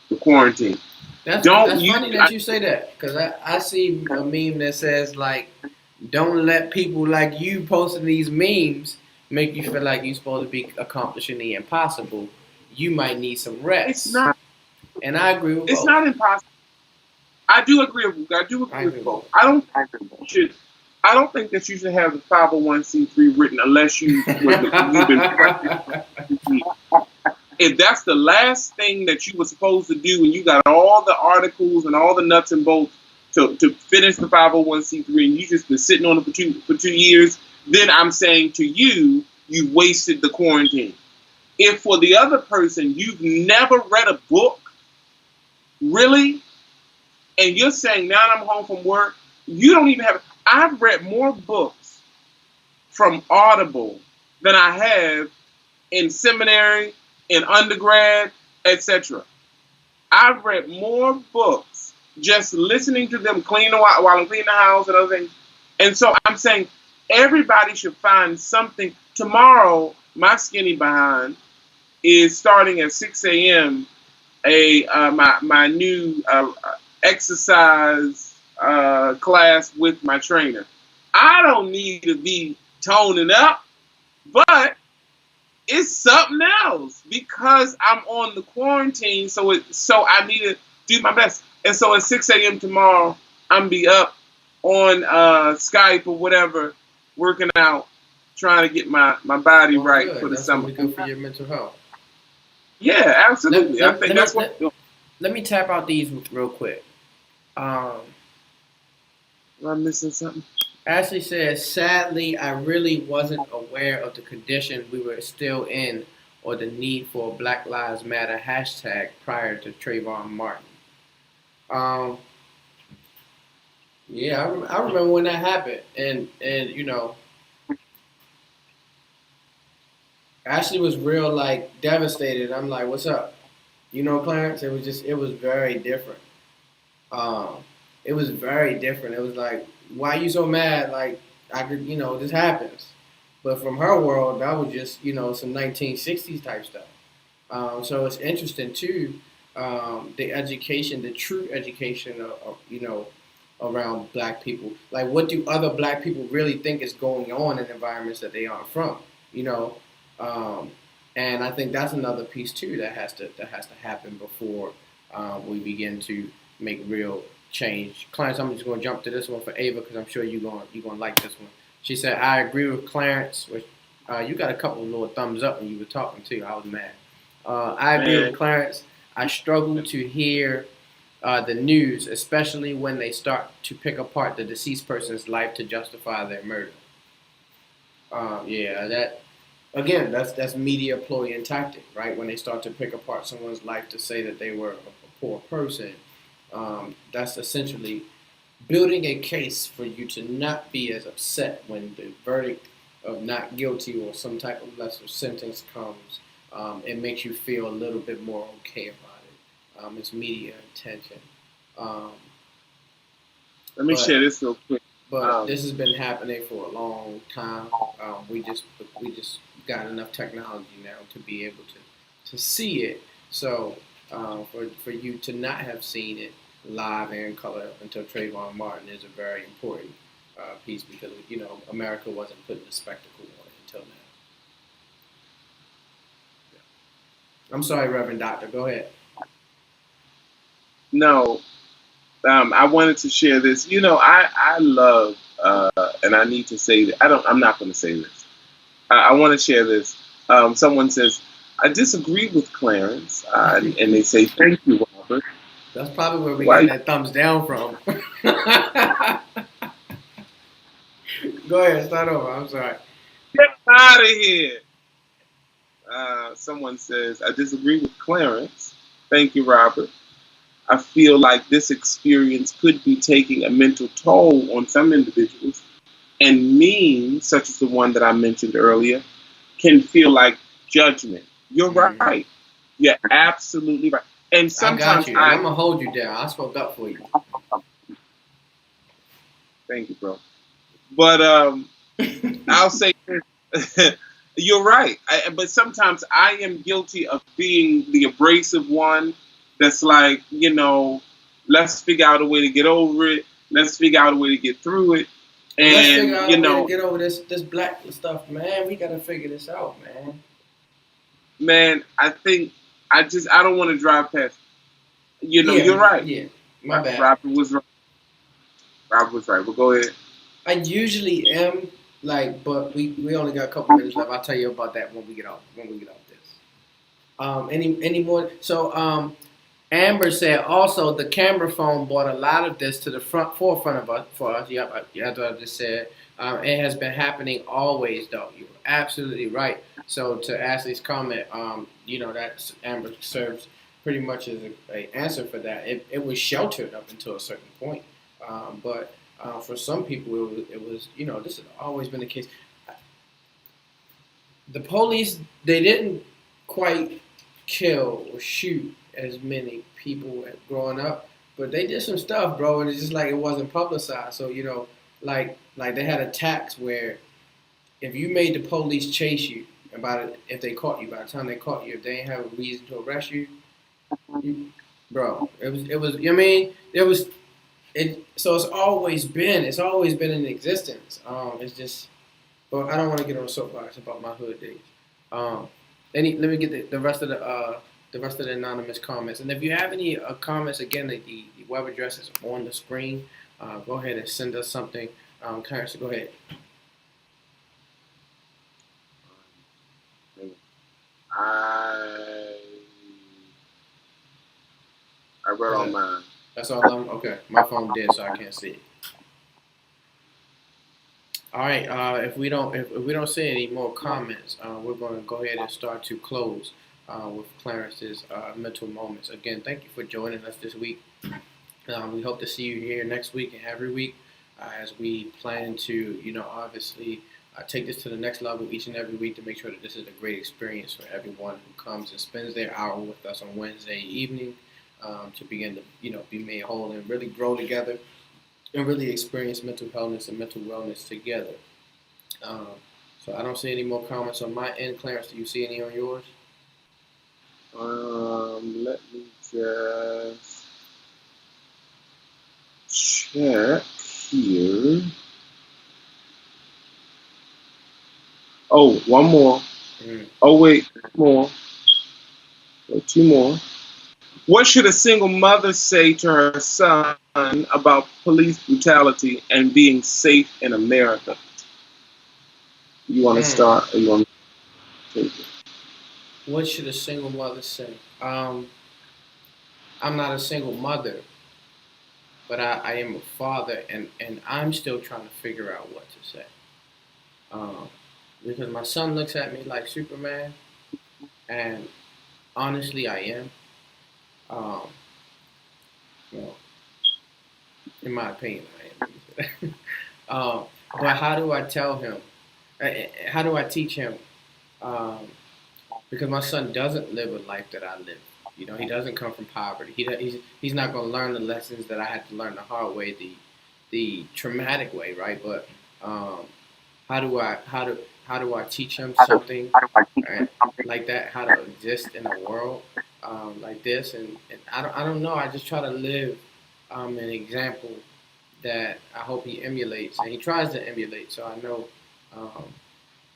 the quarantine. That's funny that you say that, because I see a meme that says like, don't let people like you posting these memes make you feel like you're supposed to be accomplishing the impossible. You might need some It's rest, not. and I agree with It's both. not impossible. I do agree with both. I don't think that you should have the 501c3 written unless you've been practicing. If that's the last thing that you were supposed to do, and you got all the articles and all the nuts and bolts to finish the 501c3, and you just been sitting on it for 2 years, then I'm saying to you, you wasted the quarantine. If for the other person you've never read a book, really, and you're saying now I'm home from work, you don't even have. I've read more books from Audible than I have in seminary, in undergrad, etc. I've read more books just listening to them while I'm cleaning the house and other things. And so I'm saying everybody should find something. Tomorrow, my skinny behind is starting at 6 a.m. My new exercise class with my trainer. I don't need to be toning up, but it's something else because I'm on the quarantine. So I need to do my best. And so at 6 a.m. tomorrow, I'm be up on Skype or whatever, working out, trying to get my body right good. for the That's summer. Really good for your mental health. Yeah, absolutely. I think that's what. Let me tap out these real quick. Am I missing something? Ashley says, sadly, I really wasn't aware of the condition we were still in or the need for a Black Lives Matter hashtag prior to Trayvon Martin. Yeah, I remember when that happened, and Ashley was real like devastated. I'm like, what's up? Clarence, it was very different. Um, it was very different. It was like, why are you so mad? Like, I could, this happens. But from her world, that was just, some 1960s type stuff. So it's interesting too, the education, the true education around black people. Like, what do other black people really think is going on in environments that they aren't from? You know, um, and I think that's another piece too that has to happen before we begin to make real change. Clarence, I'm just going to jump to this one for Ava because I'm sure you're going to like this one. She said, "I agree with Clarence." Which you got a couple of little thumbs up when you were talking too. I was mad. I agree with Clarence. I struggle to hear the news, especially when they start to pick apart the deceased person's life to justify their murder. Yeah, that again, that's media ploy and tactic, right? When they start to pick apart someone's life to say that they were a poor person, that's essentially building a case for you to not be as upset when the verdict of not guilty or some type of lesser sentence comes. It makes you feel a little bit more okay about it. It's media attention. Um, Let me share this real quick. but this has been happening for a long time. We just got enough technology now to be able to see it. So for you to not have seen it live and in color until Trayvon Martin is a very important piece because America wasn't putting the spectacle on it until now. I'm sorry, Reverend Doctor. Go ahead. No, I wanted to share this. I love, and I need to say that I'm not going to say this. I want to share this. Someone says, I disagree with Clarence, and they say, thank you, Robert. That's probably where we got that thumbs down from. Go ahead, start over. I'm sorry. Yeah, out of here. Someone says, I disagree with Clarence. Thank you, Robert. I feel like this experience could be taking a mental toll on some individuals, and memes, such as the one that I mentioned earlier, can feel like judgment. You're Mm-hmm. right. You're absolutely right. And I got sometimes you, and I'm gonna hold you down. I spoke up for you. thank you, bro. But I'll say this. You're right. But sometimes I am guilty of being the abrasive one that's like, let's figure out a way to get over it. Let's figure out a way to get through it. Well, let's figure And, out a way to get over this black stuff, man. We gotta figure this out, man. man, I think I don't want to drive past. Yeah, You're right. yeah. My bad. Robert was right. Robert was right. But go ahead. I usually am like, but we only got a couple minutes left. I'll tell you about that when we get off this. Any more? So Amber said also the camera phone brought a lot of this to the forefront of us for us. Yep, that's what I just said. It has been happening always, though. You're absolutely right. So to Ashley's comment, that Amber serves pretty much as a answer for that. It was sheltered up until a certain point, but for some people it was this has always been the case. The police they didn't quite kill or shoot as many people growing up, but they did some stuff, bro, and it's just like it wasn't publicized. So like they had attacks where if you made the police chase you, if they caught you, by the time they caught you, if they didn't have a reason to arrest you, bro, it was. I mean, it was it. So it's always been in existence. It's just, but I don't want to get on a soapbox about my hood days. Um, let me get the rest of the anonymous comments. And if you have any comments, again, the web address is on the screen. Go ahead and send us something. Clarence, go ahead. I I read Is all that mine. that's all? Okay. My phone dead, so I can't see it. All right. If we don't see any more comments, we're going to go ahead and start to close with Clarence's mental moments. Again, thank you for joining us this week. We hope to see you here next week and every week as we plan to, obviously take this to the next level each and every week to make sure that this is a great experience for everyone who comes and spends their hour with us on Wednesday evening to begin to, be made whole and really grow together and really experience mental healthness and mental wellness together. Um, so I don't see any more comments on my end. Clarence, do you see any on yours? Let me just check here. Oh, one more. Mm. Oh wait, more. Oh, two more. What should a single mother say to her son about police brutality and being safe in America? You want to Mm. start, or you want to take it? What should a single mother say? I'm not a single mother, but I am a father, and I'm still trying to figure out what to say. Um, because my son looks at me like Superman, and honestly, I am. Um, well, in my opinion, I am. But how do I tell him? How do I teach him? Um, because my son doesn't live a life that I live. He doesn't come from poverty. He's not going to learn the lessons that I had to learn the hard way, the traumatic way, right? But um, how do I teach him something uh, like that? How to exist in a world like this? And I don't know. I just try to live an example that I hope he emulates, and he tries to emulate. So I know um,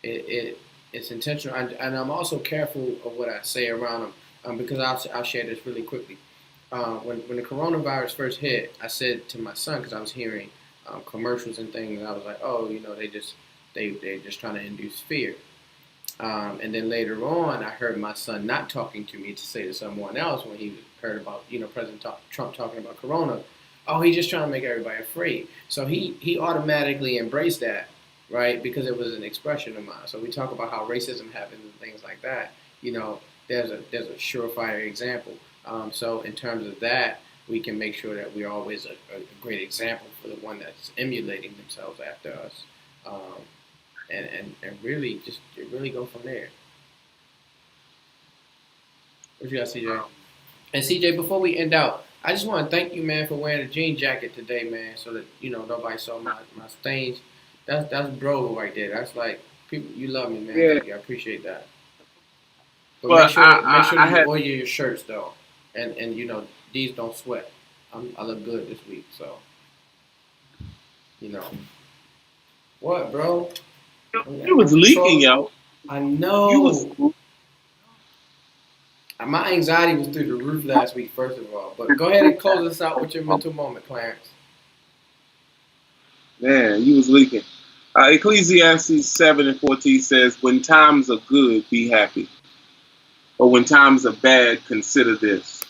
it's intentional, and I'm also careful of what I say around him because I'll share this really quickly. When the coronavirus first hit, I said to my son because I was hearing commercials and things, and I was like, oh, they're just trying to induce fear. And then later on, I heard my son not talking to me to say to someone else when he heard about President Trump talking about Corona. Oh, he's just trying to make everybody afraid. So he automatically embraced that, right? Because it was an expression of mine. So we talk about how racism happens and things like that. There's a surefire example. So in terms of that, we can make sure that we're always a great example for the one that's emulating themselves after us, and really go from there. What you got, CJ? And CJ, before we end out, I just want to thank you, man, for wearing a jean jacket today, man, so that nobody saw my stains. That's bro right there. That's like people. You love me, man. Yeah. Thank you. I appreciate that. But But make sure I you had oil your shirts though, and these don't sweat. I look good this week, so you know what, bro. it was leaking, yo. I You was know. My anxiety was through the roof last week, first of all. But go ahead and close us out with your mental moment, Clarence. man, you was leaking. Ecclesiastes 7:14 says, "When times are good, be happy, but when times are bad, consider this: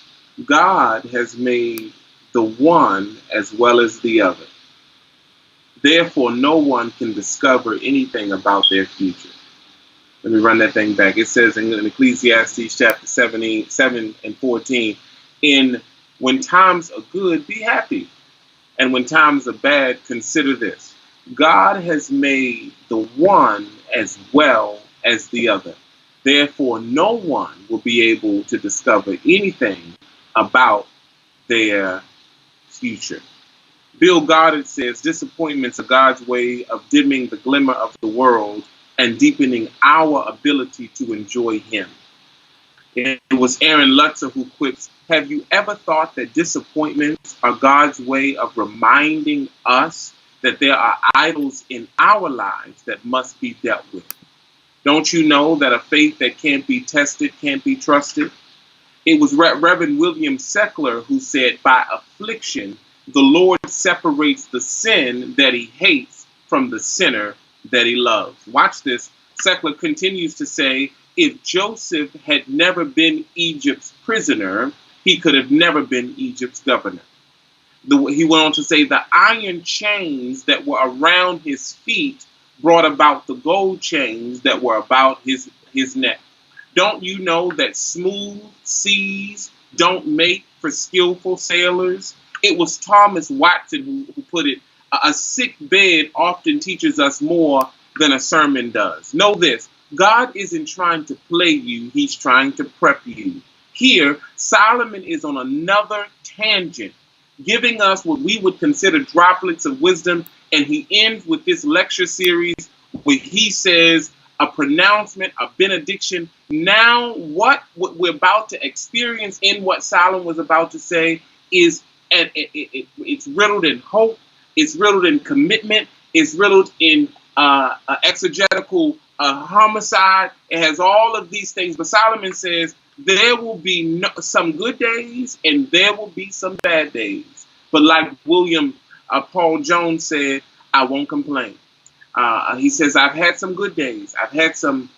God has made the one as well as the other. Therefore, no one can discover anything about their future." Let me run that thing back. It says in Ecclesiastes chapter 7 and 14, "In when times are good, be happy, and when times are bad, consider this: God has made the one as well as the other. Therefore, no one will be able to discover anything about their future." Bill Goddard says disappointments are God's way of dimming the glimmer of the world and deepening our ability to enjoy Him. It was Aaron Lutzer who quips, "Have you ever thought that disappointments are God's way of reminding us that there are idols in our lives that must be dealt with? Don't you know that a faith that can't be tested can't be trusted?" It was Reverend William Seckler who said, "By affliction, the Lord separates the sin that He hates from the sinner that He loves." Watch this. Seckler continues to say, "If Joseph had never been Egypt's prisoner, he could have never been Egypt's governor." He went on to say, "The iron chains that were around his feet brought about the gold chains that were about his neck. Don't you know that smooth seas don't make for skillful sailors?" It was Thomas Watson who put it, "A sick bed often teaches us more than a sermon does." Know this: God isn't trying to play you, He's trying to prep you. Here, Solomon is on another tangent, giving us what we would consider droplets of wisdom, and he ends with this lecture series where he says a pronouncement, a benediction. Now, what we're about to experience in what Solomon was about to say is, and it's riddled in hope, it's riddled in commitment, it's riddled in exegetical homicide. It has all of these things. But Solomon says there will be some good days and there will be some bad days. But like William Paul Jones said, I won't complain. He says, I've had some good days. I've had some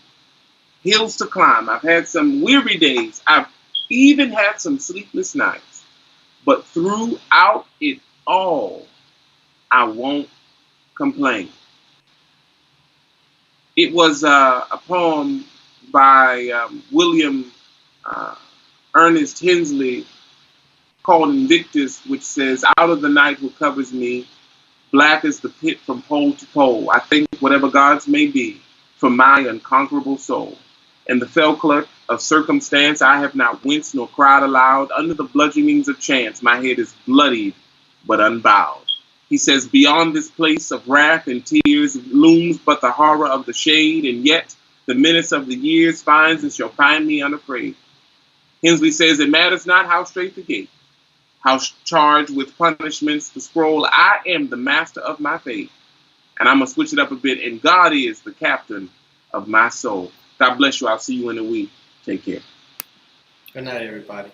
hills to climb. I've had some weary days. I've even had some sleepless nights. But throughout it all, I won't complain. It was a poem by William Ernest Hensley called Invictus, which says, "Out of the night who covers me, black as the pit from pole to pole, I think whatever gods may be for my unconquerable soul. In the fell clutch of circumstance, I have not winced nor cried aloud. Under the bludgeonings of chance, my head is bloodied but unbowed." He says, "Beyond this place of wrath and tears looms but the horror of the shade, and yet the menace of the years finds and shall find me unafraid." Hensley says, "It matters not how straight the gate, how charged with punishments the scroll. I am the master of my fate." And I'm going to switch it up a bit. "And God is the captain of my soul." God bless you. I'll see you in a week. Take care. Good night, everybody.